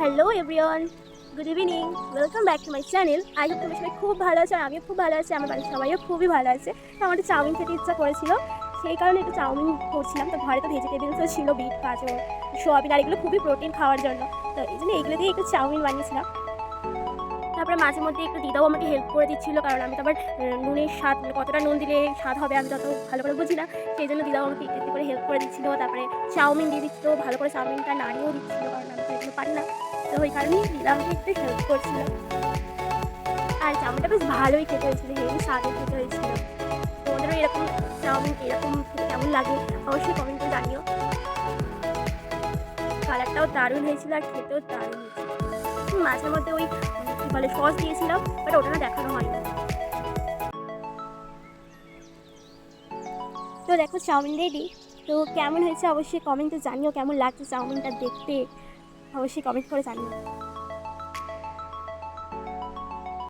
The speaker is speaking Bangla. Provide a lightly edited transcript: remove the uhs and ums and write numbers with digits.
Hello everyone, good evening, welcome back to my channel. I hope তোমরা সবাই খুব ভালো আছো আর আমিও খুব ভালো আছি। আমার বাড়ির সবাইও খুবই ভালো আছে। তো আমার একটু চাউমিন খেতে ইচ্ছা করেছিল, সেই কারণে একটু চাউমিন করছিলাম। তো ঘরে তো ভেজিটেবলসও ছিল, বিট, গাজর, সোয়াবিন, আর এগুলো খুবই প্রোটিন খাওয়ার জন্য। তো এই জন্য এইগুলো দিয়ে একটু চাউমিন বানিয়েছিলাম। তারপরে মাঝে মধ্যে একটু দিদাও আমাকে হেল্প করে দিচ্ছিলো, কারণ আমি তো আবার নুনের স্বাদ, কতটা নুন দিলে স্বাদ হবে আমি তত ভালো করে বুঝি না। সেই জন্য দিদাও আমাকে একটু একটু করে হেল্প করে দিচ্ছিলো। তারপরে চাউমিন দিয়ে দিচ্ছিলো, ভালো করে চাউমিনটা নাড়িয়েও দিচ্ছিলো, কারণ আমি তো এগুলো পারি না। তো ওই কারণেই দিদা আমাকে একটু হেল্প করছিল। আর চাউমিনটা বেশ ভালোই খেতে হয়েছিল, হেভি স্বাদের খেতে হয়েছিল। তোমাদেরও এরকম চাউমিন এরকম খেতে কেমন লাগে অবশ্যই কমেন্টে জানিও। কালারটাও দারুণ হয়েছিল আর খেতেও দারুণ হয়েছিল। মাঝে মধ্যে ওই কী বলে সস দিয়েছিলাম, বাট ওটা না দেখানো হয়নি। তো দেখো চাউমিন রেডি। তো কেমন হয়েছে অবশ্যই কমেন্টে জানিও, কেমন লাগছে চাউমিনটা দেখতে অবশ্যই কমেন্ট করে জানিও।